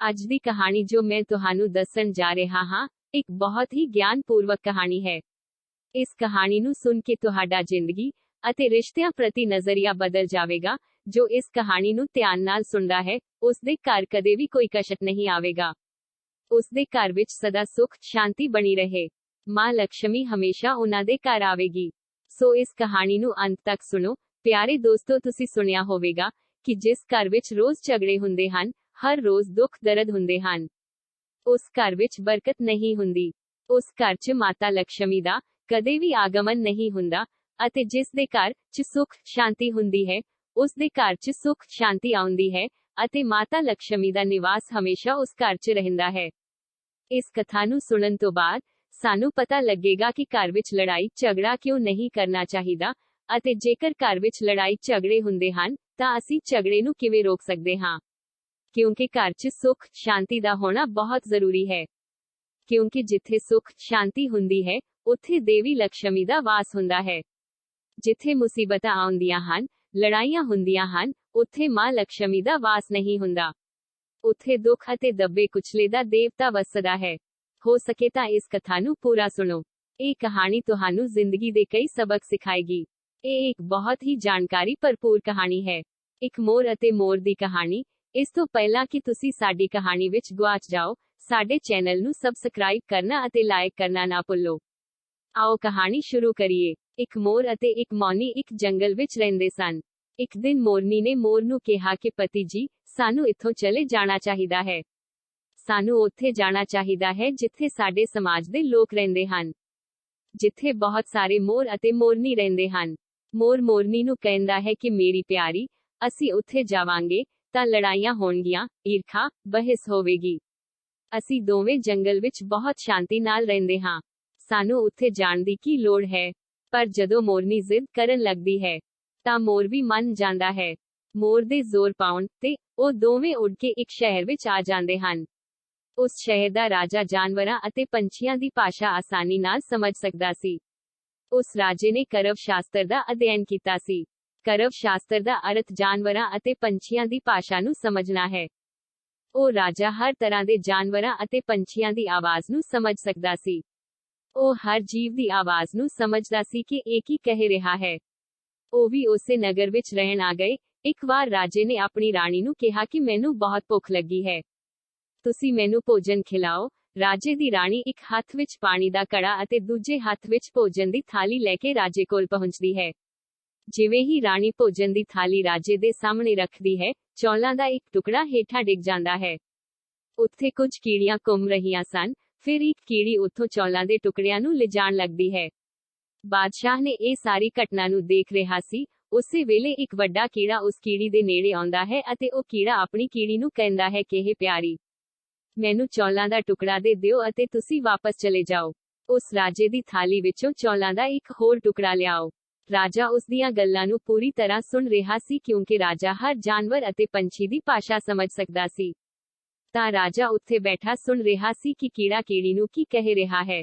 ਅੱਜ ਦੀ ਕਹਾਣੀ ਜੋ ਮੈਂ ਤੁਹਾਨੂੰ ਦੱਸਣ ਜਾ ਰਿਹਾ ਹਾਂ, ਇੱਕ ਬਹੁਤ ਹੀ ਗਿਆਨਪੂਰਵਕ ਕਹਾਣੀ ਹੈ। ਇਸ ਕਹਾਣੀ ਨੂੰ ਸੁਣ ਕੇ ਤੁਹਾਡਾ ਜ਼ਿੰਦਗੀ ਅਤੇ ਰਿਸ਼ਤਿਆਂ ਪ੍ਰਤੀ ਨਜ਼ਰੀਆ ਬਦਲ ਜਾਵੇਗਾ। ਜੋ ਇਸ ਕਹਾਣੀ ਨੂੰ ਧਿਆਨ ਨਾਲ ਸੁਣਦਾ ਹੈ, ਉਸ ਦੇ ਘਰ ਕਦੇ ਵੀ ਕੋਈ ਕਸ਼ਟ ਨਹੀਂ ਆਵੇਗਾ। ਉਸ ਦੇ ਘਰ ਵਿੱਚ ਸਦਾ ਸੁਖ ਸ਼ਾਂਤੀ ਬਣੀ ਰਹੇ। ਮਾਂ ਲక్ష్ਮੀ ਹਮੇਸ਼ਾ ਉਹਨਾਂ ਦੇ ਘਰ ਆਵੇਗੀ। ਸੋ ਇਸ ਕਹਾਣੀ ਨੂੰ ਅੰਤ ਤੱਕ ਸੁਣੋ। ਪਿਆਰੇ ਦੋਸਤੋ, ਤੁਸੀਂ ਸੁਣਿਆ ਹੋਵੇਗਾ ਕਿ ਜਿਸ ਘਰ ਵਿੱਚ ਰੋਜ਼ ਝਗੜੇ ਹੁੰਦੇ ਹਨ, ਹਰ ਰੋਜ਼ ਦੁੱਖ ਦਰਦ ਹੁੰਦੇ ਹਨ, ਉਸ ਘਰ ਵਿੱਚ ਬਰਕਤ ਨਹੀਂ ਹੁੰਦੀ। ਉਸ ਘਰ 'ਚ ਮਾਤਾ ਲక్ష్ਮੀ ਦਾ ਕਦੇ ਵੀ ਆਗਮਨ ਨਹੀਂ ਹੁੰਦਾ, ਅਤੇ ਜਿਸ ਦੇ ਘਰ 'ਚ ਸੁਖ ਸ਼ਾਂਤੀ ਹੁੰਦੀ ਹੈ, ਉਸ ਦੇ ਘਰ 'ਚ ਸੁਖ ਸ਼ਾਂਤੀ ਆਉਂਦੀ ਹੈ, ਅਤੇ ਮਾਤਾ ਲక్ష్ਮੀ ਦਾ ਨਿਵਾਸ ਹਮੇਸ਼ਾ ਉਸ ਘਰ 'ਚ ਰਹਿੰਦਾ ਹੈ। ਇਸ ਕਥਾ ਨੂੰ ਸੁਣਨ ਤੋਂ ਬਾਅਦ ਸਾਨੂੰ ਪਤਾ ਲੱਗੇਗਾ ਕਿ ਘਰ ਵਿੱਚ ਲੜਾਈ ਝਗੜਾ ਕਿਉਂ ਨਹੀਂ ਕਰਨਾ ਚਾਹੀਦਾ, ਅਤੇ ਜੇਕਰ ਘਰ ਵਿੱਚ ਲੜਾਈ ਝਗੜੇ ਹੁੰਦੇ ਹਨ, ਤਾਂ ਅਸੀਂ ਝਗੜੇ ਨੂੰ ਕਿਵੇਂ ਰੋਕ ਸਕਦੇ ਹਾਂ। ਕਿਉਂਕਿ ਘਰ 'ਚ ਸੁਖ ਸ਼ਾਂਤੀ ਦਾ ਹੋਣਾ ਬਹੁਤ ਜ਼ਰੂਰੀ ਹੈ। ਕਿਉਂਕਿ ਜਿੱਥੇ ਸੁਖ ਸ਼ਾਂਤੀ ਹੁੰਦੀ ਹੈ, ਉੱਥੇ ਦੇਵੀ ਲక్ష్ਮੀ ਦਾ ਵਾਸ ਹੁੰਦਾ ਹੈ। ਜਿੱਥੇ ਮੁਸੀਬਤਾਂ ਆਉਂਦੀਆਂ ਹਨ, ਲੜਾਈਆਂ ਹੁੰਦੀਆਂ ਹਨ, ਉੱਥੇ ਮਾਂ ਲక్ష్ਮੀ ਦਾ ਵਾਸ ਨਹੀਂ ਹੁੰਦਾ। ਉੱਥੇ ਦੁੱਖ ਅਤੇ ਦੱਬੇ ਕੁਚਲੇ ਦਾ ਦੇਵਤਾ ਵਸਦਾ ਹੈ। ਹੋ ਸਕੇ ਤਾਂ ਇਸ ਕਥਾ ਨੂੰ ਪੂਰਾ ਸੁਣੋ। ਇਹ ਕਹਾਣੀ ਤੁਹਾਨੂੰ ਜ਼ਿੰਦਗੀ ਦੇ ਕਈ ਸਬਕ ਸਿਖਾਏਗੀ। ਇਹ ਇੱਕ ਬਹੁਤ ਹੀ ਜਾਣਕਾਰੀ ਭਰਪੂਰ ਕਹਾਣੀ ਹੈ। ਇੱਕ ਮੋਰ ਅਤੇ ਮੋਰ ਦੀ ਕਹਾਣੀ। ਇਸ ਤੋਂ ਪਹਿਲਾਂ ਕਿ ਤੁਸੀਂ ਸਾਡੀ ਕਹਾਣੀ ਵਿੱਚ ਗੁਆਚ ਜਾਓ, ਸਾਡੇ ਚੈਨਲ ਨੂੰ ਸਬਸਕ੍ਰਾਈਬ ਕਰਨਾ ਅਤੇ ਲਾਈਕ ਕਰਨਾ ਨਾ ਭੁੱਲੋ। ਆਓ ਕਹਾਣੀ ਸ਼ੁਰੂ ਕਰੀਏ। ਇੱਕ ਮੋਰ ਅਤੇ ਇੱਕ ਮੌਨੀ ਇੱਕ ਜੰਗਲ ਵਿੱਚ ਰਹਿੰਦੇ ਸਨ। ਇੱਕ ਦਿਨ ਮੋਰਨੀ ਨੇ ਮੋਰ ਨੂੰ ਕਿਹਾ ਕਿ ਪਤੀ ਜੀ, ਸਾਨੂੰ ਇੱਥੋਂ ਚਲੇ ਜਾਣਾ ਚਾਹੀਦਾ ਹੈ। ਸਾਨੂੰ ਉੱਥੇ ਜਾਣਾ ਚਾਹੀਦਾ ਹੈ ਜਿੱਥੇ ਸਾਡੇ ਸਮਾਜ ਦੇ ਲੋਕ ਰਹਿੰਦੇ ਹਨ, ਜਿੱਥੇ ਬਹੁਤ ਸਾਰੇ ਮੋਰ ਅਤੇ ਮੋਰਨੀ ਰਹਿੰਦੇ ਹਨ। ਮੋਰ ਮੋਰਨੀ ਨੂੰ ਕਹਿੰਦਾ ਹੈ ਕਿ ਮੇਰੀ ਪਿਆਰੀ, ਅਸੀਂ ਉੱਥੇ ਜਾਵਾਂਗੇ ਤਾਂ ਲੜਾਈਆਂ ਹੋਣਗੀਆਂ, ਈਰਖਾ, ਬਹਿਸ ਹੋਵੇਗੀ। ਅਸੀਂ ਦੋਵੇਂ ਜੰਗਲ ਵਿੱਚ ਬਹੁਤ ਸ਼ਾਂਤੀ ਨਾਲ ਰਹਿੰਦੇ ਹਾਂ। ਸਾਨੂੰ ਉੱਥੇ ਜਾਣ ਦੀ ਕੀ ਲੋੜ ਹੈ। ਪਰ ਜਦੋਂ ਮੋਰਨੀ ਜ਼ਿੱਦ ਕਰਨ ਲੱਗਦੀ ਹੈ, ਤਾਂ ਮੋਰ ਵੀ ਮੰਨ ਜਾਂਦਾ ਹੈ। ਮੋਰ ਦੇ ਜ਼ੋਰ ਪਾਉਣ ਤੇ ਉਹ ਦੋਵੇਂ ਉੱਡ ਕੇ ਇੱਕ ਸ਼ਹਿਰ ਵਿੱਚ ਆ ਜਾਂਦੇ ਹਨ। ਉਸ ਸ਼ਹਿਰ ਦਾ ਰਾਜਾ ਜਾਨਵਰਾਂ ਅਤੇ ਪੰਛੀਆਂ ਦੀ ਭਾਸ਼ਾ ਆਸਾਨੀ ਨਾਲ ਸਮਝ ਸਕਦਾ ਸੀ। ਉਸ ਰਾਜੇ ਨੇ ਕਰਵ ਸ਼ਾਸਤਰ ਦਾ ਅਧਿਐਨ ਕੀਤਾ ਸੀ। ਕਰਵ ਸ਼ਾਸਤਰ ਦਾ ਅਰਥ ਜਾਨਵਰਾਂ ਅਤੇ ਪੰਛੀਆਂ ਦੀ ਭਾਸ਼ਾ ਨੂੰ ਸਮਝਣਾ ਹੈ। ਉਹ ਰਾਜਾ ਹਰ ਤਰ੍ਹਾਂ ਦੇ ਜਾਨਵਰਾਂ ਅਤੇ ਪੰਛੀਆਂ ਦੀ ਆਵਾਜ਼ ਨੂੰ ਸਮਝ ਸਕਦਾ ਸੀ। ਉਹ ਹਰ ਜੀਵ ਦੀ ਆਵਾਜ਼ ਨੂੰ ਸਮਝਦਾ ਸੀ ਕਿ ਇਹ ਕੀ ਕਹਿ ਰਿਹਾ ਹੈ। ਉਹ ਵੀ ਉਸੇ ਨਗਰ ਵਿੱਚ ਰਹਿਣ ਆ ਗਏ। ਇੱਕ ਵਾਰ ਰਾਜੇ ਨੇ ਆਪਣੀ ਰਾਣੀ ਨੂੰ ਕਿਹਾ ਕਿ ਮੈਨੂੰ ਬਹੁਤ ਭੁੱਖ ਲੱਗੀ ਹੈ, ਤੁਸੀਂ ਮੈਨੂੰ ਭੋਜਨ ਖਿਲਾਓ। ਰਾਜੇ ਦੀ ਰਾਣੀ ਇੱਕ ਹੱਥ ਵਿੱਚ ਪਾਣੀ ਦਾ ਘੜਾ ਅਤੇ ਦੂਜੇ ਹੱਥ ਵਿੱਚ ਭੋਜਨ ਦੀ ਥਾਲੀ ਲੈ ਕੇ ਰਾਜੇ ਕੋਲ ਪਹੁੰਚਦੀ ਹੈ। ਜਿਵੇਂ ਹੀ ਰਾਣੀ ਭੋਜਨ ਦੀ ਥਾਲੀ ਰਾਜੇ ਦੇ ਸਾਹਮਣੇ ਰੱਖਦੀ ਹੈ, ਚੌਲਾਂ ਦਾ ਇੱਕ ਟੁਕੜਾ ਹੇਠਾਂ ਡਿੱਗ ਜਾਂਦਾ ਹੈ। ਉੱਥੇ ਕੁਝ ਕੀੜੀਆਂ ਘੁੰਮ ਰਹੀਆਂ ਸਨ। ਫਿਰ ਇੱਕ ਕੀੜੀ ਉੱਥੋਂ ਚੌਲਾਂ ਦੇ ਟੁਕੜਿਆਂ ਨੂੰ ਲਿਜਾਣ ਲੱਗਦੀ ਹੈ। ਬਾਦਸ਼ਾਹ ਨੇ ਇਹ ਸਾਰੀ ਘਟਨਾ ਨੂੰ ਦੇਖ ਰਿਹਾ ਸੀ। ਉਸੇ ਵੇਲੇ ਇੱਕ ਵੱਡਾ ਕੀੜਾ ਉਸ ਕੀੜੀ ਦੇ ਨੇੜੇ ਆਉਂਦਾ ਹੈ ਅਤੇ ਉਹ ਕੀੜਾ ਆਪਣੀ ਕੀੜੀ ਨੂੰ ਕਹਿੰਦਾ ਹੈ ਕਿ ਇਹ ਪਿਆਰੀ, ਮੈਨੂੰ ਚੌਲਾਂ ਦਾ ਟੁਕੜਾ ਦੇ ਦਿਓ ਅਤੇ ਤੁਸੀਂ ਵਾਪਸ ਚਲੇ ਜਾਓ। ਉਸ ਰਾਜੇ ਦੀ ਥਾਲੀ ਵਿੱਚੋਂ ਚੌਲਾਂ ਦਾ ਇੱਕ ਹੋਰ ਟੁਕੜਾ ਲਿਆਓ। ਰਾਜਾ ਉਸ ਦੀਆਂ ਗੱਲਾਂ ਨੂੰ ਪੂਰੀ ਤਰ੍ਹਾਂ ਸੁਣ ਰਿਹਾ ਸੀ, ਕਿਉਂਕਿ ਰਾਜਾ ਹਰ ਜਾਨਵਰ ਅਤੇ ਪੰਛੀ ਦੀ ਭਾਸ਼ਾ ਸਮਝ ਸਕਦਾ ਸੀ। ਤਾਂ ਰਾਜਾ ਉੱਥੇ ਬੈਠਾ ਸੁਣ ਰਿਹਾ ਸੀ ਕਿ ਕੀੜਾ ਕੀੜੀ ਨੂੰ ਕੀ ਕਹਿ ਰਿਹਾ ਹੈ।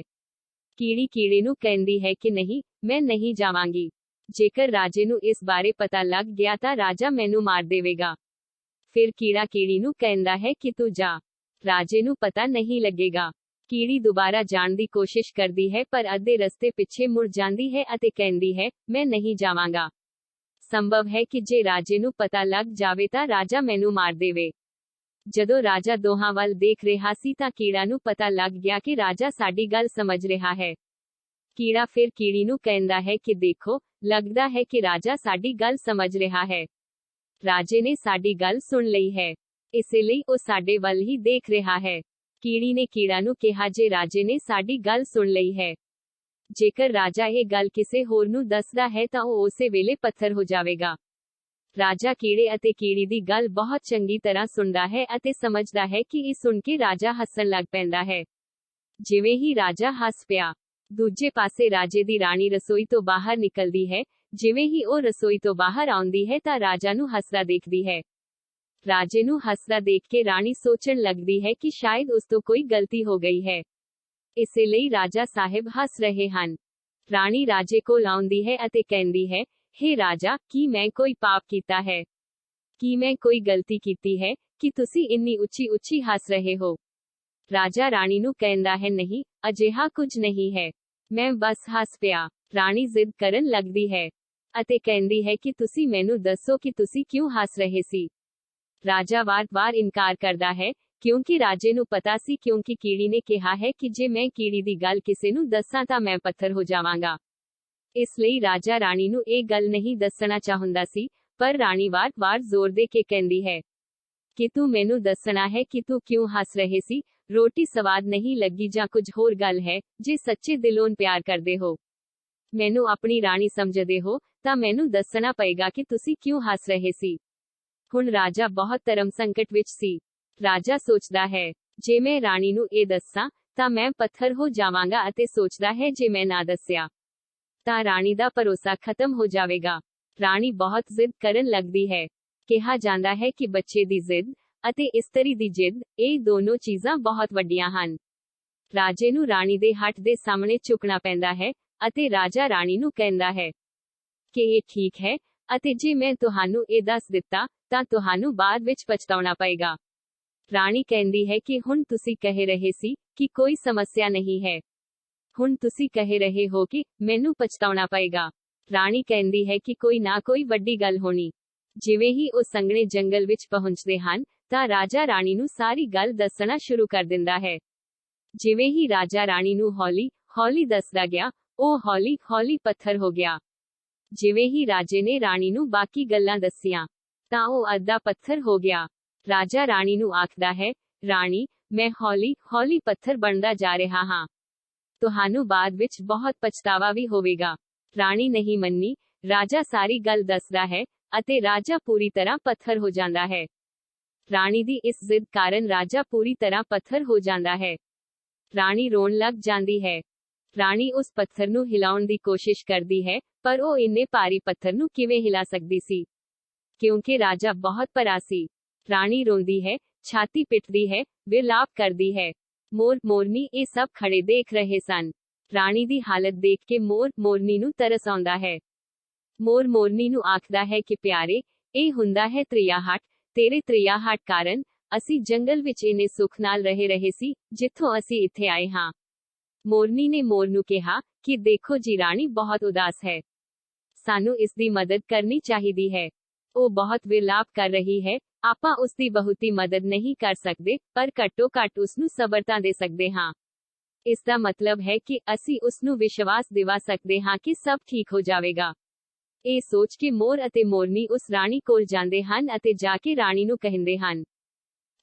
ਕੀੜੀ ਕੀੜੇ ਨੂੰ ਕਹਿੰਦੀ ਹੈ ਕਿ ਨਹੀਂ, ਮੈਂ ਨਹੀਂ ਜਾਵਾਂਗੀ। ਜੇਕਰ ਰਾਜੇ ਨੂੰ ਇਸ ਬਾਰੇ ਪਤਾ ਲੱਗ ਗਿਆ ਤਾਂ ਰਾਜਾ ਮੈਨੂੰ ਮਾਰ ਦੇਵੇਗਾ। ਫਿਰ ਕੀੜਾ ਕੀੜੀ ਨੂੰ ਕਹਿੰਦਾ ਹੈ ਕਿ ਤੂੰ ਜਾ, ਰਾਜੇ ਨੂੰ ਪਤਾ ਨਹੀਂ ਲੱਗੇਗਾ। ਕੀੜੀ ਦੁਬਾਰਾ ਜਾਣ ਦੀ ਕੋਸ਼ਿਸ਼ ਕਰਦੀ ਹੈ, ਪਰ ਅੱਧੇ ਰਸਤੇ ਪਿੱਛੇ ਮੁੜ ਜਾਂਦੀ ਹੈ ਅਤੇ ਕਹਿੰਦੀ ਹੈ, ਮੈਂ ਨਹੀਂ ਜਾਵਾਂਗਾ। ਸੰਭਵ ਹੈ ਕਿ ਜੇ ਰਾਜੇ ਨੂੰ ਪਤਾ ਲੱਗ ਜਾਵੇ ਤਾਂ ਰਾਜਾ ਮੈਨੂੰ ਮਾਰ ਦੇਵੇ। ਜਦੋਂ ਰਾਜਾ ਦੋਹਾਂ ਵੱਲ ਦੇਖ ਰਿਹਾ ਸੀ ਤਾਂ ਕੀੜਾ ਨੂੰ ਪਤਾ ਲੱਗ ਗਿਆ ਕਿ ਰਾਜਾ ਸਾਡੀ ਗੱਲ ਸਮਝ ਰਿਹਾ ਹੈ। ਕੀੜਾ ਫਿਰ ਕੀੜੀ ਨੂੰ ਕਹਿੰਦਾ ਹੈ ਕਿ ਦੇਖੋ, ਲੱਗਦਾ ਹੈ ਕਿ ਰਾਜਾ ਸਾਡੀ ਗੱਲ ਸਮਝ ਰਿਹਾ ਹੈ। ਰਾਜੇ ਨੇ ਸਾਡੀ ਗੱਲ ਸੁਣ ਲਈ ਹੈ, ਇਸੇ ਲਈ ਉਹ ਸਾਡੇ ਵੱਲ ਹੀ ਦੇਖ ਰਿਹਾ ਹੈ। ਕੀੜੀ ਨੇ ਕੀੜਾ ਨੂੰ ਕਿਹਾ, ਜੇ ਰਾਜੇ ਨੇ ਸਾਡੀ ਗੱਲ ਸੁਣ ਲਈ ਹੈ, ਜੇਕਰ ਰਾਜਾ ਇਹ ਗੱਲ ਕਿਸੇ ਹੋਰ ਨੂੰ ਦੱਸਦਾ ਹੈ ਤਾਂ ਉਹ ਉਸੇ ਵੇਲੇ ਪੱਥਰ ਹੋ ਜਾਵੇਗਾ। ਰਾਜਾ ਕੀੜੇ ਅਤੇ ਕੀੜੀ ਦੀ ਗੱਲ ਬਹੁਤ ਚੰਗੀ ਤਰ੍ਹਾਂ ਸੁਣਦਾ ਹੈ ਅਤੇ ਸਮਝਦਾ ਹੈ ਕਿ ਇਹ ਸੁਣ ਕੇ ਰਾਜਾ ਹੱਸਣ ਲੱਗ ਪੈਂਦਾ ਹੈ। ਜਿਵੇਂ ਹੀ ਰਾਜਾ ਹੱਸ ਪਿਆ, ਦੂਜੇ ਪਾਸੇ ਰਾਜੇ ਦੀ ਰਾਣੀ ਰਸੋਈ ਤੋਂ ਬਾਹਰ ਨਿਕਲਦੀ ਹੈ। ਜਿਵੇਂ ਹੀ ਉਹ ਰਸੋਈ ਤੋਂ ਬਾਹਰ ਆਉਂਦੀ ਹੈ ਤਾਂ ਰਾਜਾ ਨੂੰ ਹੱਸਦਾ ਦੇਖਦੀ ਹੈ। ਰਾਜੇ ਨੂੰ ਹੱਸਦਾ ਦੇਖ ਕੇ ਰਾਣੀ ਸੋਚਣ ਲੱਗਦੀ ਹੈ ਕਿ ਸ਼ਾਇਦ ਉਸ ਤੋਂ ਕੋਈ ਗਲਤੀ ਹੋ ਗਈ ਹੈ, ਇਸੇ ਲਈ ਰਾਜਾ ਸਾਹਿਬ ਹੱਸ ਰਹੇ ਹਨ। ਰਾਣੀ ਰਾਜੇ ਕੋਲ ਆਉਂਦੀ ਹੈ ਅਤੇ ਕਹਿੰਦੀ ਹੈ, ਹੇ ਰਾਜਾ, ਕੀ ਮੈਂ ਕੋਈ ਪਾਪ ਕੀਤਾ ਹੈ? ਕੀ ਮੈਂ ਕੋਈ ਗਲਤੀ ਕੀਤੀ ਹੈ ਕਿ ਤੁਸੀਂ ਇੰਨੀ ਉੱਚੀ ਹੱਸ ਰਹੇ ਹੋ। ਰਾਜਾ ਰਾਣੀ ਨੂੰ ਕਹਿੰਦਾ ਹੈ, ਨਹੀਂ, ਅਜਿਹਾ ਕੁਝ ਨਹੀਂ ਹੈ, ਮੈਂ ਬਸ ਹੱਸ ਪਿਆ। ਰਾਣੀ ਜ਼ਿੱਦ ਕਰਨ ਲੱਗਦੀ ਹੈ ਅਤੇ ਕਹਿੰਦੀ ਹੈ ਕਿ ਤੁਸੀਂ ਮੈਨੂੰ ਦੱਸੋ ਕਿ ਤੁਸੀਂ ਕਿਉਂ ਹੱਸ ਰਹੇ ਸੀ। ਰਾਜਾ ਵਾਰ-ਵਾਰ ਇਨਕਾਰ ਕਰਦਾ ਹੈ, ਕਿਉਂਕਿ ਰਾਜੇ ਨੂੰ ਪਤਾ ਸੀ, ਕਿਉਂਕਿ ਕੀੜੀ ਨੇ ਕਿਹਾ ਹੈ ਕਿ ਜੇ ਮੈਂ ਕੀੜੀ ਦੀ ਗੱਲ ਕਿਸੇ ਨੂੰ ਦੱਸਾਂ ਤਾਂ ਮੈਂ ਪੱਥਰ ਹੋ ਜਾਵਾਂਗਾ। ਇਸ ਲਈ ਰਾਜਾ ਰਾਣੀ ਨੂੰ ਇਹ ਗੱਲ ਨਹੀਂ ਦੱਸਣਾ ਚਾਹੁੰਦਾ ਸੀ, ਪਰ ਰਾਣੀ ਵਾਰ-ਵਾਰ ਜ਼ੋਰ ਦੇ ਕੇ ਕਹਿੰਦੀ ਹੈ ਕਿ ਤੂੰ ਮੈਨੂੰ ਦੱਸਣਾ ਹੈ ਕਿ ਤੂੰ ਕਿਉਂ ਹੱਸ ਰਹੇ ਸੀ, ਰੋਟੀ ਸਵਾਦ ਨਹੀਂ ਲੱਗੀ ਜਾਂ ਕੁਝ ਹੋਰ ਗੱਲ ਹੈ। ਜੇ ਸੱਚੇ ਦਿਲੋਂ ਪਿਆਰ ਕਰਦੇ ਹੋ, ਮੈਨੂੰ ਆਪਣੀ ਰਾਣੀ ਸਮਝਦੇ ਹੋ, ਤਾਂ ਮੈਨੂੰ ਦੱਸਣਾ ਪਏਗਾ ਕਿ ਤੁਸੀਂ ਕਿਉਂ ਹੱਸ ਰਹੇ ਸੀ। ਹੁਣ ਰਾਜਾ ਬਹੁਤ ਧਰਮ ਸੰਕਟ ਵਿੱਚ ਸੀ। ਰਾਜਾ ਸੋਚਦਾ ਹੈ, ਜੇ ਮੈਂ ਰਾਣੀ ਨੂੰ ਇਹ ਦੱਸਾਂ ਤਾਂ ਮੈਂ ਪੱਥਰ ਹੋ ਜਾਵਾਂਗਾ, ਅਤੇ ਸੋਚਦਾ ਹੈ ਜੇ ਮੈਂ ਨਾ ਦੱਸਿਆ ਤਾਂ ਰਾਣੀ ਦਾ ਭਰੋਸਾ ਖਤਮ ਹੋ ਜਾਵੇਗਾ। ਰਾਣੀ ਬਹੁਤ ਜ਼ਿੱਦ ਕਰਨ ਲੱਗਦੀ ਹੈ। ਕਿਹਾ ਜਾਂਦਾ ਹੈ ਕਿ ਬੱਚੇ ਦੀ ਜ਼ਿੱਦ ਅਤੇ ਇਸਤਰੀ ਦੀ ਜਿੱਦ, ਇਹ ਦੋਨੋਂ ਚੀਜ਼ਾਂ ਬਹੁਤ ਵੱਡੀਆਂ ਹਨ। ਰਾਜੇ ਨੂੰ ਰਾਣੀ ਦੇ ਹੱਥ ਦੇ ਸਾਹਮਣੇ ਝੁਕਣਾ ਪੈਂਦਾ ਹੈ, ਅਤੇ ਰਾਜਾ ਰਾਣੀ ਨੂੰ ਕਹਿੰਦਾ ਹੈ ਕਿ ਇਹ ਠੀਕ ਹੈ, ਅਤੇ ਜੇ ਮੈਂ ਤੁਹਾਨੂੰ ਇਹ ਦੱਸ ਦਿੱਤਾ ਤਾਂ ਤੁਹਾਨੂੰ ਬਾਅਦ ਵਿੱਚ ਪਛਤਾਉਣਾ ਪਏਗਾ। ਰਾਣੀ ਕਹਿੰਦੀ ਹੈ ਕਿ ਹੁਣ ਤੁਸੀਂ ਕਹਿ ਰਹੇ ਸੀ ਕਿ ਕੋਈ ਸਮੱਸਿਆ ਨਹੀਂ ਹੈ, ਹੁਣ ਤੁਸੀਂ ਕਹਿ ਰਹੇ ਹੋ ਕਿ ਮੈਨੂੰ ਪਛਤਾਉਣਾ ਪਏਗਾ। ਰਾਣੀ ਕਹਿੰਦੀ ਹੈ ਕਿ ਕੋਈ ਨਾ ਕੋਈ ਵੱਡੀ ਗੱਲ ਹੋਣੀ। ਜਿਵੇਂ ਹੀ ਉਹ ਸੰਘਣੇ ਜੰਗਲ ਵਿੱਚ ਪਹੁੰਚਦੇ ਹਨ ਤਾਂ ਰਾਜਾ ਰਾਣੀ ਨੂੰ ਸਾਰੀ ਗੱਲ ਦੱਸਣਾ ਸ਼ੁਰੂ ਕਰ ਦਿੰਦਾ ਹੈ। ਜਿਵੇਂ ਹੀ ਰਾਜਾ ਰਾਣੀ ਨੂੰ ਹੌਲੀ ਦੱਸਦਾ ਗਿਆ, ਉਹ ਹੌਲੀ ਪੱਥਰ ਹੋ ਗਿਆ। ਜਿਵੇਂ ਹੀ ਰਾਜੇ ਨੇ ਰਾਣੀ ਨੂੰ ਬਾਕੀ ਗੱਲਾਂ ਦੱਸੀਆਂ ਤਾਂ ਉਹ ਅੱਧਾ ਪੱਥਰ ਹੋ ਗਿਆ। ਰਾਜਾ ਰਾਣੀ ਨੂੰ ਆਖਦਾ ਹੈ, ਰਾਣੀ, ਮੈਂ ਹੌਲੀ ਪੱਥਰ ਬਣਦਾ ਜਾ ਰਿਹਾ ਹਾਂ, ਤੁਹਾਨੂੰ ਬਾਅਦ ਵਿੱਚ ਬਹੁਤ ਪਛਤਾਵਾ ਵੀ ਹੋਵੇਗਾ। ਰਾਣੀ ਨਹੀਂ ਮੰਨੀ। ਰਾਜਾ ਸਾਰੀ ਗੱਲ ਦੱਸਦਾ ਹੈ ਅਤੇ ਰਾਜਾ ਪੂਰੀ ਤਰ੍ਹਾਂ ਪੱਥਰ ਹੋ ਜਾਂਦਾ ਹੈ। ਰਾਣੀ ਦੀ ਇਸ ਜ਼ਿੱਦ ਕਾਰਨ ਰਾਜਾ ਪੂਰੀ ਤਰ੍ਹਾਂ ਪੱਥਰ ਹੋ ਜਾਂਦਾ ਹੈ। ਰਾਣੀ ਰੋਣ ਲੱਗ ਜਾਂਦੀ ਹੈ। ਰਾਣੀ ਉਸ ਪੱਥਰ ਨੂੰ ਹਿਲਾਉਣ ਦੀ ਕੋਸ਼ਿਸ਼ ਕਰਦੀ ਹੈ, ਪਰ ਉਹ ਇੰਨੇ ਭਾਰੀ ਪੱਥਰ ਨੂੰ ਕਿਵੇਂ ਹਿਲਾ ਸਕਦੀ ਸੀ, ਕਿਉਂਕਿ ਰਾਜਾ ਬਹੁਤ ਭਰਾ ਸੀ। ਰਾਣੀ ਰੋਂਦੀ ਹੈ, ਛਾਤੀ ਪਿੱਟਦੀ ਹੈ, ਵਿਲਾਪ ਕਰਦੀ ਹੈ। ਮੋਰ ਮੋਰਨੀ ਇਹ ਸਭ ਖੜੇ ਦੇਖ ਰਹੇ ਸਨ। ਰਾਣੀ ਦੀ ਹਾਲਤ ਦੇਖ ਕੇ ਮੋਰ ਮੋਰਨੀ ਨੂੰ ਤਰਸ ਆਉਂਦਾ ਹੈ। ਮੋਰ ਮੋਰਨੀ ਨੂੰ ਆਖਦਾ ਹੈ ਕਿ ਪਿਆਰੇ, ਇਹ ਹੁੰਦਾ ਹੈ ਤ੍ਰਿਆਹਟ, ਤੇਰੇ ਤ੍ਰਿਆਹਟ ਕਾਰਨ ਅਸੀਂ ਜੰਗਲ ਵਿੱਚ ਇੰਨੇ ਸੁੱਖ ਨਾਲ ਰਹੇ ਸੀ, ਜਿੱਥੋਂ ਅਸੀਂ ਇੱਥੇ ਆਏ ਹਾਂ। ਮੋਰਨੀ ਨੇ ਮੋਰ ਨੂੰ ਕਿਹਾ ਕਿ ਦੇਖੋ ਜੀ, ਰਾਣੀ ਬਹੁਤ ਉਦਾਸ ਹੈ, ਸਾਨੂੰ ਇਸ ਦੀ ਮਦਦ ਕਰਨੀ ਚਾਹੀਦੀ ਹੈ। ਉਹ ਬਹੁਤ ਵਿਲਾਪ ਕਰ ਰਹੀ ਹੈ। ਆਪਾਂ ਉਸ ਦੀ ਬਹੁਤੀ ਮਦਦ ਨਹੀਂ ਕਰ ਸਕਦੇ, ਪਰ ਘੱਟੋ ਘੱਟ ਉਸ ਨੂੰ ਸਬਰਤਾ ਦੇ ਸਕਦੇ ਹਾਂ। ਇਸ ਦਾ ਮਤਲਬ ਹੈ ਕਿ ਅਸੀਂ ਉਸ ਨੂੰ ਵਿਸ਼ਵਾਸ ਦਿਵਾ ਸਕਦੇ ਹਾਂ ਕਿ ਸਭ ਠੀਕ ਹੋ ਜਾਵੇਗਾ। ਇਹ ਸੋਚ ਕੇ ਮੋਰ ਅਤੇ ਮੋਰਨੀ ਉਸ ਰਾਣੀ ਕੋਲ ਜਾਂਦੇ ਹਨ ਅਤੇ ਜਾ ਕੇ ਰਾਣੀ ਨੂੰ ਕਹਿੰਦੇ ਹਨ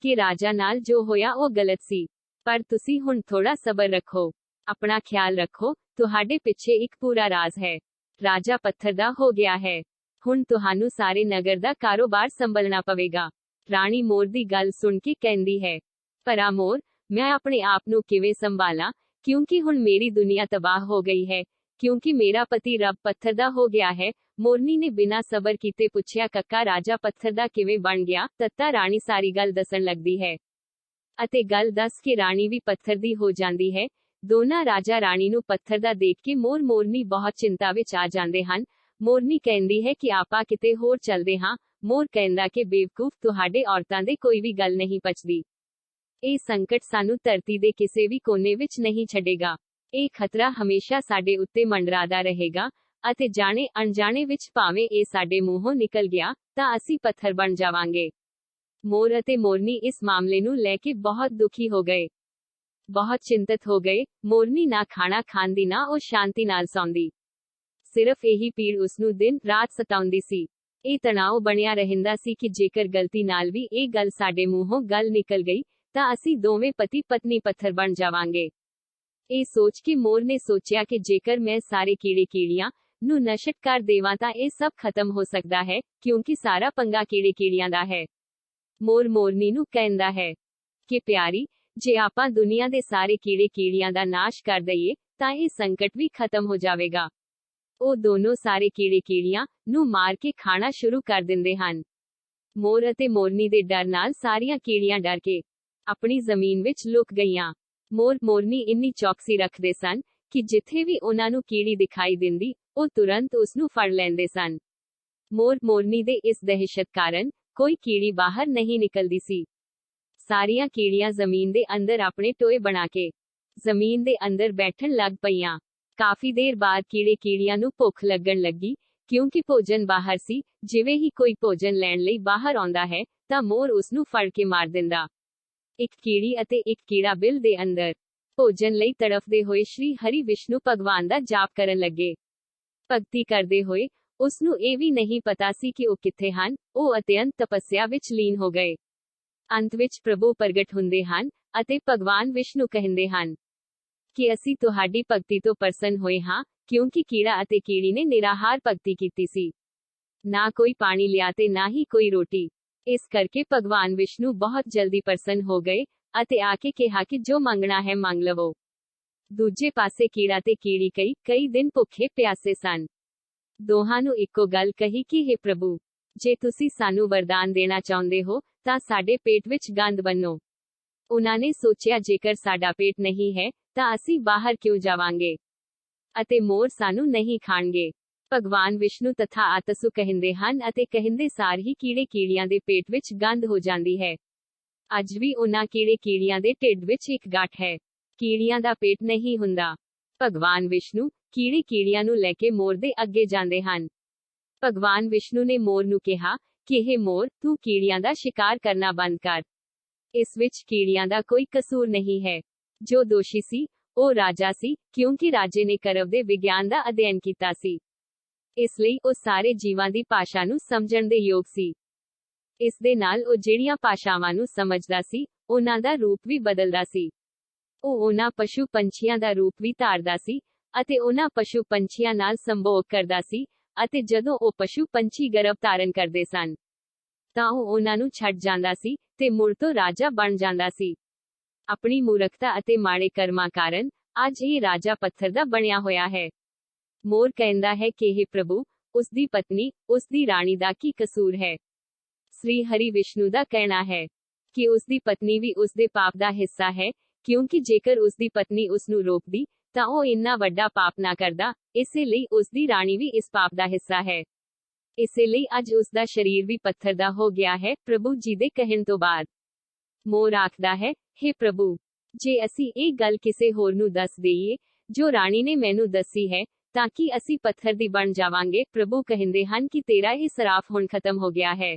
ਕਿ ਰਾਜਾ ਨਾਲ ਜੋ ਹੋਇਆ ਉਹ ਗਲਤ ਸੀ, ਪਰ ਤੁਸੀਂ ਹੁਣ ਥੋੜਾ ਸਬਰ ਰੱਖੋ, ਆਪਣਾ ਖਿਆਲ ਰੱਖੋ, ਤੁਹਾਡੇ ਪਿੱਛੇ ਇੱਕ ਪੂਰਾ ਰਾਜ਼ ਹੈ। ਰਾਜਾ ਪੱਥਰ ਦਾ ਹੋ ਗਿਆ ਹੈ। ਹੁਣ ਤੁਹਾਨੂੰ ਸਾਰੇ ਨਗਰ ਦਾ ਕਾਰੋਬਾਰ ਸੰਭਲਣਾ ਪਵੇਗਾ। ਰਾਣੀ ਮੋਰ ਦੀ ਗੱਲ ਸੁਣ ਕੇ ਕਹਿੰਦੀ ਹੈ, ਭਰਾ ਮੋਰ, ਮੈਂ ਆਪਣੇ ਆਪ ਨੂੰ ਕਿਵੇਂ ਸੰਭਾਲਾਂ, ਕਿਉਂਕਿ ਹੁਣ ਮੇਰੀ ਦੁਨੀਆ ਤਬਾਹ ਹੋ ਗਈ ਹੈ, ਕਿਉਂਕਿ ਮੇਰਾ ਪਤੀ ਰੱਬ ਪੱਥਰ ਦਾ ਹੋ ਗਿਆ ਹੈ। ਮੋਰਨੀ ਨੇ ਬਿਨਾਂ ਸਬਰ ਕੀਤੇ ਪੁੱਛਿਆ, ਕੱਕਾ ਰਾਜਾ ਪੱਥਰ ਦਾ ਕਿਵੇਂ ਬਣ ਗਿਆ? ਤੱਤਾ ਰਾਣੀ ਸਾਰੀ ਗੱਲ ਦੱਸਣ ਲੱਗਦੀ ਹੈ ਅਤੇ ਗੱਲ ਦੱਸ ਕੇ ਰਾਣੀ ਵੀ ਪੱਥਰ ਦੀ ਹੋ ਜਾਂਦੀ ਹੈ। ਦੋਨਾਂ ਰਾਜਾ ਰਾਣੀ ਨੂੰ ਪੱਥਰ ਦਾ ਦੇਖ ਕੇ ਮੋਰ ਮੋਰਨੀ ਬਹੁਤ ਚਿੰਤਾ ਵਿੱਚ ਆ ਜਾਂਦੇ ਹਨ। ਮੋਰਨੀ ਕਹਿੰਦੀ ਹੈ ਕਿ ਆਪਾਂ ਕਿਤੇ ਹੋਰ ਚੱਲਦੇ ਹਾਂ। ਮੋਰ ਕਹਿੰਦਾ ਕਿ ਬੇਵਕੂਫ, ਤੁਹਾਡੇ ਔਰਤਾਂ ਦੇ ਕੋਈ ਵੀ ਗੱਲ ਨਹੀਂ ਪਚਦੀ। ਇਹ ਸੰਕਟ ਸਾਨੂੰ ਧਰਤੀ ਦੇ ਕਿਸੇ ਵੀ ਕੋਨੇ ਵਿੱਚ ਨਹੀਂ ਛੱਡੇਗਾ। ਇਹ ਖਤਰਾ ਹਮੇਸ਼ਾ ਸਾਡੇ ਉੱਤੇ ਮੰਡਰਾਦਾ ਰਹੇਗਾ, ਅਤੇ ਜਾਣੇ ਅਣਜਾਣੇ ਵਿੱਚ ਭਾਵੇਂ ਇਹ ਸਾਡੇ ਮੂੰਹੋਂ ਨਿਕਲ ਗਿਆ ਤਾਂ ਅਸੀਂ ਪੱਥਰ ਬਣ ਜਾਵਾਂਗੇ। ਮੋਰ ਅਤੇ ਮੋਰਨੀ ਇਸ ਮਾਮਲੇ ਨੂੰ ਲੈ ਕੇ ਬਹੁਤ ਦੁਖੀ ਹੋ ਗਏ, ਬਹੁਤ ਚਿੰਤਤ ਹੋ ਗਏ। ਮੋਰਨੀ ਨਾ ਖਾਣਾ ਖਾਂਦੀ, ਨਾ ਉਹ ਸ਼ਾਂਤੀ ਨਾਲ ਸੌਂਦੀ। ਸਿਰਫ ਇਹੀ ਪੀੜ ਉਸਨੂੰ ਦਿਨ ਰਾਤ ਸਤਾਉਂਦੀ ਸੀ। ਇਹ ਤਣਾਅ ਬਣਿਆ ਰਹਿੰਦਾ ਸੀ ਕਿ ਜੇਕਰ ਗਲਤੀ ਨਾਲ ਵੀ ਇਹ ਗੱਲ ਸਾਡੇ ਮੂੰਹੋਂ ਗੱਲ ਨਿਕਲ ਗਈ ਤਾਂ ਅਸੀਂ ਦੋਵੇਂ ਪਤੀ ਪਤਨੀ ਪੱਥਰ ਬਣ ਜਾਵਾਂਗੇ। ਇਹ ਸੋਚ ਕੇ ਮੋਰ ਨੇ ਸੋਚਿਆ ਕਿ ਜੇਕਰ ਮੈਂ ਸਾਰੇ ਕੀੜੇ ਕੀੜੀਆਂ ਨੂੰ ਨਸ਼ਟ ਕਰ ਦੇਵਾਂ ਤਾਂ ਇਹ ਸਭ ਖਤਮ ਹੋ ਸਕਦਾ ਹੈ, ਕਿਉਂਕਿ ਸਾਰਾ ਪੰਗਾ ਕੀੜੇ ਕੀੜੀਆਂ ਦਾ ਹੈ। ਮੋਰ ਮੋਰਨੀ ਨੂੰ ਕਹਿੰਦਾ ਹੈ ਕਿ ਪਿਆਰੀ, ਜੇ ਆਪਾਂ ਦੁਨੀਆ ਦੇ ਸਾਰੇ ਕੀੜੇ ਕੀੜੀਆਂ ਦਾ ਨਾਸ਼ ਕਰ ਦਈਏ ਤਾਂ ਇਹ ਸੰਕਟ ਵੀ ਖਤਮ ਹੋ ਜਾਵੇਗਾ। ਉਹ ਦੋਨੋਂ ਸਾਰੇ ਕੀੜੇ ਕੀੜੀਆਂ ਨੂੰ ਮਾਰ ਕੇ ਖਾਣਾ ਸ਼ੁਰੂ ਕਰ ਦਿੰਦੇ ਹਨ। ਮੋਰ ਅਤੇ ਮੋਰਨੀ ਦੇ ਡਰ ਨਾਲ ਸਾਰੀਆਂ ਕੀੜੀਆਂ ਡਰ ਕੇ ਆਪਣੀ ਜ਼ਮੀਨ ਵਿੱਚ ਲੁਕ ਗਈਆਂ। ਮੋਰ ਮੋਰਨੀ ਇੰਨੀ ਚੌਕਸੀ ਰੱਖਦੇ ਸਨ ਕਿ ਜਿੱਥੇ ਵੀ ਉਹਨਾਂ ਨੂੰ ਕੀੜੀ ਦਿਖਾਈ ਦਿੰਦੀ, ਉਹ ਤੁਰੰਤ ਉਸ ਨੂੰ ਫੜ ਲੈਂਦੇ ਸਨ। ਮੋਰ ਮੋਰਨੀ ਦੇ ਇਸ ਦਹਿਸ਼ਤ ਕਾਰਨ ਕੋਈ ਕੀੜੀ ਬਾਹਰ ਨਹੀਂ ਨਿਕਲਦੀ ਸੀ। ਸਾਰੀਆਂ ਕੀੜੀਆਂ ਜ਼ਮੀਨ ਦੇ ਅੰਦਰ ਆਪਣੇ ਟੋਏ ਬਣਾ ਕੇ ਜ਼ਮੀਨ ਦੇ ਅੰਦਰ ਬੈਠਣ ਲੱਗ ਪਈਆਂ। ਕਾਫੀ ਦੇਰ ਬਾਅਦ ਕੀੜੀਆਂ ਨੂੰ ਭੁੱਖ ਲੱਗਣ ਲੱਗੀ, ਕਿਉਂਕਿ ਭੋਜਨ ਬਾਹਰ ਸੀ। ਜਿਵੇਂ ਹੀ ਕੋਈ ਭੋਜਨ ਲੈਣ ਲਈ ਬਾਹਰ ਆਉਂਦਾ ਹੈ ਤਾਂ ਮੋਰ ਉਸ ਨੂੰ ਫੜ ਕੇ ਮਾਰ ਦਿੰਦਾ। ਇੱਕ ਕੀੜੀ ਅਤੇ ਇੱਕ ਕੀੜਾ ਬਿੱਲ ਦੇ ਅੰਦਰ ਭੋਜਨ ਲਈ ਤੜਫਦੇ ਹੋਏ ਸ਼੍ਰੀ ਹਰੀ ਵਿਸ਼ਨੂੰ ਭਗਵਾਨ ਦਾ ਜਾਪ ਕਰਨ ਲੱਗੇ। ਭਗਤੀ ਕਰਦੇ ਹੋਏ ਉਸ ਨੂੰ ਇਹ ਵੀ ਨਹੀਂ ਪਤਾ ਸੀ ਕਿ ਉਹ ਕਿੱਥੇ ਹਨ। ਉਹ ਅਤਿਅੰਤ ਤਪੱਸਿਆ ਵਿੱਚ ਲੀਨ ਹੋ ਗਏ। ਅੰਤ ਵਿੱਚ ਪ੍ਰਭੂ ਪ੍ਰਗਟ ਹੁੰਦੇ ਹਨ ਅਤੇ ਭਗਵਾਨ ਵਿਸ਼ਨੂੰ ਕਹਿੰਦੇ ਹਨ ਕਿ ਅਸੀਂ ਤੁਹਾਡੀ ਭਗਤੀ ਤੋਂ ਪ੍ਰਸੰਨ ਹੋਏ ਹਾਂ, ਕਿਉਂਕਿ ਕੀੜਾ ਅਤੇ ਕੀੜੀ ਨੇ ਨਿਰਾਹਾਰ ਭਗਤੀ ਕੀਤੀ ਸੀ। ਨਾ ਕੋਈ ਪਾਣੀ ਲਿਆ ਤੇ ਨਾ ਹੀ ਕੋਈ ਰੋਟੀ। ਇਸ ਕਰਕੇ ਭਗਵਾਨ ਵਿਸ਼ਨੂੰ ਬਹੁਤ ਜਲਦੀ ਪ੍ਰਸੰਨ ਹੋ ਗਏ ਅਤੇ ਆ ਕੇ ਕਿਹਾ ਕਿ ਜੋ ਮੰਗਣਾ ਹੈ ਮੰਗ ਲਵੋ। ਦੂਜੇ ਪਾਸੇ ਕੀੜਾ ਤੇ ਕੀੜੀ ਕਈ ਦਿਨ ਭੁੱਖੇ ਪਿਆਸੇ ਸਨ। ਦੋਹਾਂ ਨੂੰ ਇੱਕੋ ਗੱਲ ਕਹੀ ਕਿ हे ਪ੍ਰਭੂ, ਜੇ ਤੁਸੀਂ ਸਾਨੂੰ ਵਰਦਾਨ ਦੇਣਾ ਚਾਹੁੰਦੇ ਹੋ ਤਾਂ ਸਾਡੇ ਪੇਟ ਵਿੱਚ ਗੰਦ ਬੰਨੋ। ਉਹਨਾਂ ਨੇ ਸੋਚਿਆ ਜੇਕਰ ਸਾਡਾ ਪੇਟ ਨਹੀਂ ਹੈ ਤਾਂ ਅਸੀਂ ਬਾਹਰ ਕਿਉਂ ਜਾਵਾਂਗੇ ਅਤੇ ਮੋਰ ਸਾਨੂੰ ਨਹੀਂ ਖਾਣਗੇ। ਭਗਵਾਨ ਵਿਸ਼ਨੂੰ ਤਥਾ ਆਤਸੂ ਕਹਿੰਦੇ ਹਨ ਅਤੇ ਕਹਿੰਦੇ ਸਾਰ ਹੀ ਕੀੜੀਆਂ ਦੇ ਪੇਟ ਵਿੱਚ ਗੰਧ ਹੋ ਜਾਂਦੀ ਹੈ। ਅੱਜ ਵੀ ਉਹਨਾਂ ਕੀੜੀਆਂ ਦੇ ਢਿੱਡ ਵਿੱਚ ਇੱਕ ਗਾਠ ਹੈ। ਕੀੜੀਆਂ ਦਾ ਪੇਟ ਨਹੀਂ ਹੁੰਦਾ। ਭਗਵਾਨ ਵਿਸ਼ਨੂੰ ਕੀੜੀਆਂ ਨੂੰ ਲੈ ਕੇ ਮੋਰ ਦੇ ਅੱਗੇ ਜਾਂਦੇ ਹਨ। ਭਗਵਾਨ ਵਿਸ਼ਨੂੰ ਨੇ ਮੋਰ ਨੂੰ ਕਿਹਾ ਕਿ हे ਮੋਰ, ਤੂੰ ਕੀੜੀਆਂ ਦਾ ਸ਼ਿਕਾਰ ਕਰਨਾ ਬੰਦ ਕਰ। ਇਸ ਵਿੱਚ ਕੀੜੀਆਂ ਦਾ ਕੋਈ ਕਸੂਰ ਨਹੀਂ ਹੈ। ਜੋ ਦੋਸ਼ੀ ਸੀ ਉਹ ਰਾਜਾ ਸੀ, ਕਿਉਂਕਿ ਰਾਜੇ ਨੇ ਕਰਵ ਦੇ ਵਿਗਿਆਨ ਦਾ ਅਧਿਐਨ ਕੀਤਾ ਸੀ। ਇਸ ਲਈ ਉਹ ਸਾਰੇ ਜੀਵਾਂ ਦੀ ਭਾਸ਼ਾ ਨੂੰ ਸਮਝਣ ਦੇ ਯੋਗ ਸੀ। ਇਸ ਦੇ ਨਾਲ ਉਹ ਜਿਹੜੀਆਂ ਭਾਸ਼ਾਵਾਂ ਨੂੰ ਸਮਝਦਾ ਸੀ, ਉਹਨਾਂ ਦਾ ਰੂਪ ਵੀ ਬਦਲਦਾ ਸੀ। ਉਹ ਉਹਨਾਂ ਪਸ਼ੂ ਪੰਛੀਆਂ ਦਾ ਰੂਪ ਵੀ ਧਾਰਦਾ ਸੀ ਅਤੇ ਉਹਨਾਂ ਪਸ਼ੂ ਪੰਛੀਆਂ ਨਾਲ ਸੰਭੋਗ ਕਰਦਾ ਸੀ, ਅਤੇ ਜਦੋਂ ਉਹ ਪਸ਼ੂ ਪੰਛੀ ਗਰਭ ਧਾਰਨ ਕਰਦੇ ਸਨ ਤਾਂ ਉਹ ਉਹਨਾਂ ਨੂੰ ਛੱਡ ਜਾਂਦਾ ਸੀ ਤੇ ਮੁੜ ਤੋਂ ਰਾਜਾ ਬਣ ਜਾਂਦਾ ਸੀ। ਆਪਣੀ ਮੂਰਖਤਾ ਅਤੇ ਮਾੜੇ ਕਰਮਾਂ ਕਾਰਨ ਅੱਜ ਇਹ ਰਾਜਾ ਪੱਥਰ ਦਾ ਬਣਿਆ ਹੋਇਆ ਹੈ। ਮੋਰ ਕਹਿੰਦਾ ਹੈ ਕਿ हे ਪ੍ਰਭੂ, ਉਸ ਦੀ ਪਤਨੀ, ਉਸ ਦੀ ਰਾਣੀ ਦਾ ਕੀ ਕਸੂਰ ਹੈ। ਸ੍ਰੀ ਹਰੀ ਵਿਸ਼ਨੂੰ ਦਾ ਕਹਿਣਾ ਹੈ ਕਿ ਉਸ ਦੀ ਪਤਨੀ ਵੀ ਉਸ ਦੇ ਪਾਪ ਦਾ ਹਿੱਸਾ ਹੈ, ਕਿਉਂਕਿ ਜੇਕਰ ਉਸ ਦੀ ਪਤਨੀ ਉਸ ਨੂੰ ਰੋਕਦੀ ਤਾਂ ਉਹ ਇੰਨਾ ਵੱਡਾ ਪਾਪ ਨਾ ਕਰਦਾ। ਇਸੇ ਲਈ ਉਸ ਦੀ ਰਾਣੀ ਵੀ ਇਸ ਪਾਪ ਦਾ ਹਿੱਸਾ ਹੈ। ਇਸੇ ਲਈ ਅੱਜ ਉਸ ਦਾ ਸਰੀਰ ਵੀ ਪੱਥਰ ਦਾ ਹੋ ਗਿਆ ਹੈ। ਪ੍ਰਭੂ ਜੀ ਦੇ ਕਹਿਣ ਤੋਂ ਬਾਅਦ ਮੋਰ ਆਖਦਾ ਹੈ, हे ਪ੍ਰਭੂ, ਜੇ ਅਸੀਂ ਇਹ ਗੱਲ ਕਿਸੇ ਹੋਰ ਨੂੰ ਦੱਸ ਦਈਏ ਜੋ ਰਾਣੀ ਨੇ ਮੈਨੂੰ ਦੱਸੀ ਹੈ ਤਾਂ ਕਿ ਅਸੀਂ ਪੱਥਰ ਦੀ ਬਣ ਜਾਵਾਂਗੇ। ਪ੍ਰਭੂ ਕਹਿੰਦੇ ਹਨ ਕਿ ਤੇਰਾ ਇਹ ਸਰਾਫ ਹੁਣ ਖਤਮ ਹੋ ਗਿਆ ਹੈ।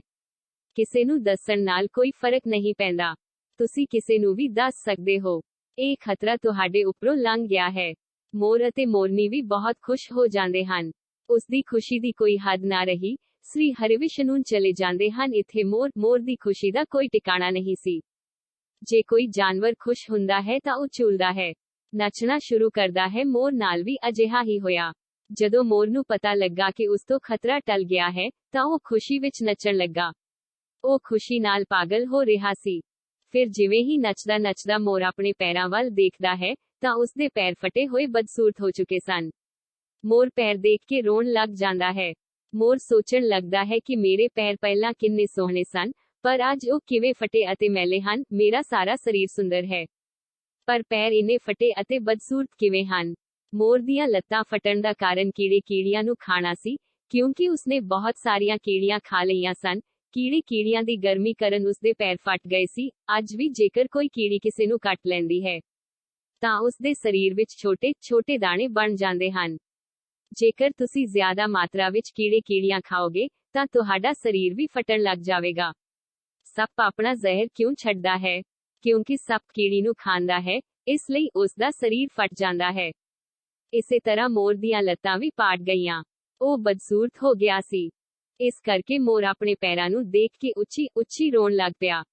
ਕਿਸੇ ਨੂੰ ਦੱਸਣ ਨਾਲ ਕੋਈ ਫਰਕ ਨਹੀਂ ਪੈਂਦਾ। ਤੁਸੀਂ ਕਿਸੇ ਨੂੰ ਵੀ ਦੱਸ ਸਕਦੇ ਹੋ। ਇਹ ਖਤਰਾ ਤੁਹਾਡੇ ਉੱਪਰੋਂ ਲੰਘ ਗਿਆ ਹੈ। ਮੋਰ ਅਤੇ ਮੋਰਨੀ ਵੀ ਬਹੁਤ ਖੁਸ਼ ਹੋ ਜਾਂਦੇ ਹਨ। ਉਸ ਦੀ ਖੁਸ਼ੀ ਦੀ ਕੋਈ ਹੱਦ ਨਾ ਰਹੀ। ਸ੍ਰੀ ਹਰਿਵਿਸ਼ਨੂੰ ਚਲੇ ਜਾਂਦੇ ਹਨ। ਇੱਥੇ ਮੋਰ ਦੀ ਖੁਸ਼ੀ ਦਾ ਕੋਈ ਟਿਕਾਣਾ ਨਹੀਂ ਸੀ। ਜੇ ਕੋਈ ਜਾਨਵਰ ਖੁਸ਼ ਹੁੰਦਾ ਹੈ ਤਾਂ ਉਹ ਝੂਲਦਾ ਹੈ, ਨੱਚਣਾ ਸ਼ੁਰੂ ਕਰਦਾ ਹੈ। ਮੋਰ ਨਾਲ ਵੀ ਅਜਿਹਾ ਹੀ ਹੋਇਆ। ਜਦੋਂ ਮੋਰ ਨੂੰ ਪਤਾ ਲੱਗਾ ਕਿ ਉਸ ਤੋਂ ਖਤਰਾ ਟਲ ਗਿਆ ਹੈ ਤਾਂ ਉਹ ਖੁਸ਼ੀ ਵਿੱਚ ਨੱਚਣ ਲੱਗਾ। ਉਹ ਖੁਸ਼ੀ ਨਾਲ ਪਾਗਲ ਹੋ ਰਿਹਾ ਸੀ। ਫਿਰ ਜਿਵੇਂ ਹੀ ਨੱਚਦਾ ਮੋਰ ਆਪਣੇ ਪੈਰਾਂ ਵੱਲ ਦੇਖਦਾ ਹੈ ਤਾਂ ਉਸ ਦੇ ਪੈਰ ਫਟੇ ਹੋਏ ਬਦਸੂਰਤ ਹੋ ਚੁੱਕੇ ਸਨ। ਮੋਰ ਪੈਰ ਦੇਖ ਕੇ ਰੋਣ ਲੱਗ ਜਾਂਦਾ ਹੈ। ਮੋਰ ਸੋਚਣ ਲੱਗਦਾ ਹੈ ਕਿ ਮੇਰੇ ਪੈਰ ਪਹਿਲਾਂ ਕਿੰਨੇ ਸੋਹਣੇ ਸਨ, ਪਰ ਅੱਜ ਉਹ ਕਿਵੇਂ ਫਟੇ ਅਤੇ ਮੈਲੇ ਹਨ। ਮੇਰਾ ਸਾਰਾ ਸਰੀਰ ਸੁੰਦਰ ਹੈ, ਪਰ ਪੈਰ ਇੰਨੇ ਫਟੇ ਅਤੇ ਬਦਸੂਰਤ ਕਿਵੇਂ ਹਨ। ਮੋਰ ਦੀਆਂ ਲੱਤਾਂ ਫਟਣ ਦਾ ਕਾਰਨ ਕੀੜੀਆਂ ਨੂੰ ਖਾਣਾ ਸੀ, ਕਿਉਂਕਿ ਉਸਨੇ ਬਹੁਤ ਸਾਰੀਆਂ ਕੀੜੀਆਂ ਖਾ ਲਈਆਂ ਸਨ। ਕੀੜੀਆਂ ਦੀ ਗਰਮੀ ਕਾਰਨ ਉਸਦੇ ਪੈਰ ਫਟ ਗਏ ਸੀ। ਅੱਜ ਵੀ ਜੇਕਰ ਕੋਈ ਕੀੜੀ ਕਿਸੇ ਨੂੰ ਕੱਟ ਲੈਂਦੀ ਹੈ ਤਾਂ ਉਸਦੇ ਸਰੀਰ ਵਿੱਚ ਛੋਟੇ ਦਾਣੇ ਬਣ ਜਾਂਦੇ ਹਨ। ਜੇਕਰ ਤੁਸੀਂ ਜ਼ਿਆਦਾ ਮਾਤਰਾ ਵਿੱਚ ਕੀੜੀਆਂ ਖਾਓਗੇ ਤਾਂ ਤੁਹਾਡਾ ਸਰੀਰ ਵੀ ਫਟਣ ਲੱਗ ਜਾਵੇਗਾ। ਸੱਪ ਆਪਣਾ ਜ਼ਹਿਰ ਕਿਉਂ ਛੱਡਦਾ ਹੈ? ਕਿਉਂਕਿ ਸੱਪ ਕੀੜੀ ਨੂੰ ਖਾਂਦਾ ਹੈ, ਇਸ ਲਈ ਉਸ ਦਾ ਸਰੀਰ ਫਟ ਜਾਂਦਾ ਹੈ। ਇਸੇ ਤਰ੍ਹਾਂ ਮੋਰ ਦੀਆਂ ਲੱਤਾਂ ਵੀ ਪਾਟ ਗਈਆਂ। ਉਹ ਬਦਸੂਰਤ ਹੋ ਗਿਆ ਸੀ। ਇਸ ਕਰਕੇ ਮੋਰ ਆਪਣੇ ਪੈਰਾਂ ਨੂੰ ਦੇਖ ਕੇ ਉੱਚੀ ਰੋਣ ਲੱਗ ਪਿਆ।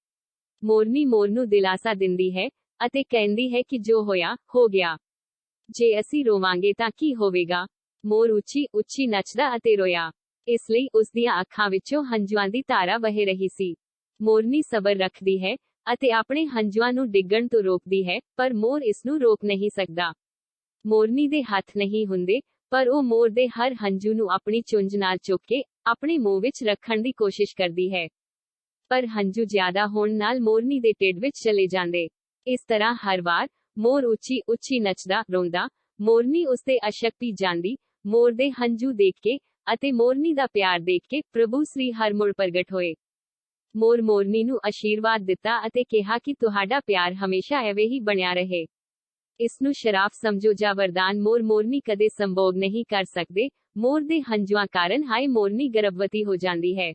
ਮੋਰਨੀ ਮੋਰ ਨੂੰ ਦਿਲਾਸਾ ਦਿੰਦੀ ਹੈ ਅਤੇ ਕਹਿੰਦੀ ਹੈ ਕਿ ਜੋ ਹੋਇਆ, ਹੋ ਗਿਆ। ਜੇ ਅਸੀਂ ਰੋਵਾਂਗੇ ਤਾਂ ਕੀ ਹੋਵੇਗਾ? ਮੋਰ ਉੱਚੀ ਨੱਚਦਾ ਅਤੇ ਰੋਇਆ। ਇਸ ਲਈ ਉਸ ਦੀਆਂ ਅੱਖਾਂ ਵਿੱਚੋਂ ਹੰਝੂਆਂ ਦੀ ਧਾਰਾ ਵਹਿ ਰਹੀ ਸੀ। ਮੋਰਨੀ ਸਬਰ ਰੱਖਦੀ ਹੈ ਅਤੇ ਆਪਣੇ ਹੰਝੂਆਂ ਨੂੰ ਡਿੱਗਣ ਤੋਂ ਰੋਕਦੀ ਹੈ, ਪਰ ਮੋਰ ਇਸ ਨੂੰ ਰੋਕ ਨਹੀਂ ਸਕਦਾ। ਮੋਰਨੀ ਦੇ ਹੱਥ ਨਹੀਂ ਹੁੰਦੇ, ਪਰ ਉਹ ਮੋਰ ਦੇ ਹਰ ਹੰਝੂ ਨੂੰ ਆਪਣੀ ਚੁੰਝ ਨਾਲ ਚੁੱਕ ਕੇ ਆਪਣੇ ਮੂੰਹ ਵਿੱਚ ਰੱਖਣ ਦੀ ਕੋਸ਼ਿਸ਼ ਕਰਦੀ ਹੈ। ਪਰ ਹੰਝੂ ਜ਼ਿਆਦਾ ਹੋਣ ਨਾਲ ਮੋਰਨੀ ਦੇ ਢਿੱਡ ਵਿੱਚ ਚਲੇ ਜਾਂਦੇ। ਇਸ ਤਰ੍ਹਾਂ ਹਰ ਵਾਰ ਮੋਰ ਉੱਚੀ ਨੱਚਦਾ, ਰੋਂਦਾ, ਮੋਰਨੀ ਉਸਦੇ ਅਸ਼ਕ ਪੀ ਜਾਂਦੀ। ਮੋਰ ਦੇ ਹੰਝੂ ਦੇਖ ਕੇ ਅਤੇ ਮੋਰਨੀ ਦਾ ਪਿਆਰ ਦੇਖ ਕੇ ਪ੍ਰਭੂ ਸ੍ਰੀ ਹਰਿ ਮੁੜ ਪ੍ਰਗਟ ਹੋਏ। ਮੋਰ ਮੋਰਨੀ ਨੂੰ ਆਸ਼ੀਰਵਾਦ ਦਿੱਤਾ ਅਤੇ ਕਿਹਾ ਕਿ ਤੁਹਾਡਾ ਪਿਆਰ ਹਮੇਸ਼ਾ ਐਵੇਂ ਹੀ ਬਣਿਆ ਰਹੇ। ਇਸ ਨੂੰ ਸ਼ਰਾਪ ਸਮਝੋ ਜਾਂ ਵਰਦਾਨ। ਮੋਰ ਮੋਰਨੀ ਕਦੇ ਸੰਭੋਗ ਨਹੀਂ ਕਰ ਸਕਦੇ। ਮੋਰ ਦੇ ਹੰਝੂਆਂ ਕਾਰਨ ਹਾਏ ਮੋਰਨੀ ਗਰਭਵਤੀ ਹੋ ਜਾਂਦੀ ਹੈ।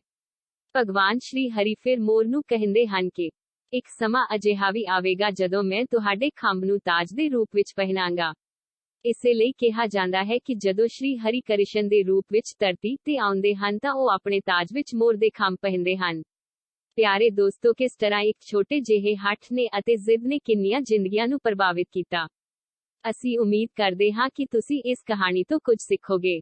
ਭਗਵਾਨ ਸ਼੍ਰੀ ਹਰੀ ਫਿਰ ਮੋਰ ਨੂੰ ਕਹਿੰਦੇ ਹਨ ਕਿ ਇੱਕ ਸਮਾਂ ਅਜਿਹਾ ਵੀ ਆਵੇਗਾ ਜਦੋਂ ਮੈਂ ਤੁਹਾਡੇ ਖੰਭ ਨੂੰ ਤਾਜ ਦੇ ਰੂਪ ਵਿੱਚ ਪਹਿਨਾਂਗਾ। ਇਸੇ ਲਈ ਕਿਹਾ ਜਾਂਦਾ ਹੈ ਕਿ ਜਦੋਂ ਸ਼੍ਰੀ ਹਰੀ ਕ੍ਰਿਸ਼ਨ ਦੇ ਰੂਪ ਵਿੱਚ ਧਰਤੀ ਤੇ ਆਉਂਦੇ ਹਨ ਤਾਂ ਉਹ ਆਪਣੇ ਤਾਜ ਵਿੱਚ ਮੋਰ ਦੇ ਖੰਭ ਪਹਿਨਦੇ ਹਨ। ਪਿਆਰੇ ਦੋਸਤੋ, ਕਿਸ ਤਰ੍ਹਾਂ ਇੱਕ ਛੋਟੇ ਜਿਹੇ ਹੱਠ ਨੇ ਅਤੇ ਜ਼ਿੱਦ ਨੇ ਕਿੰਨੀਆਂ ਜ਼ਿੰਦਗੀਆਂ ਨੂੰ ਪ੍ਰਭਾਵਿਤ ਕੀਤਾ। ਅਸੀਂ ਉਮੀਦ ਕਰਦੇ ਹਾਂ ਕਿ ਤੁਸੀਂ ਇਸ ਕਹਾਣੀ ਤੋਂ ਕੁਝ ਸਿੱਖੋਗੇ।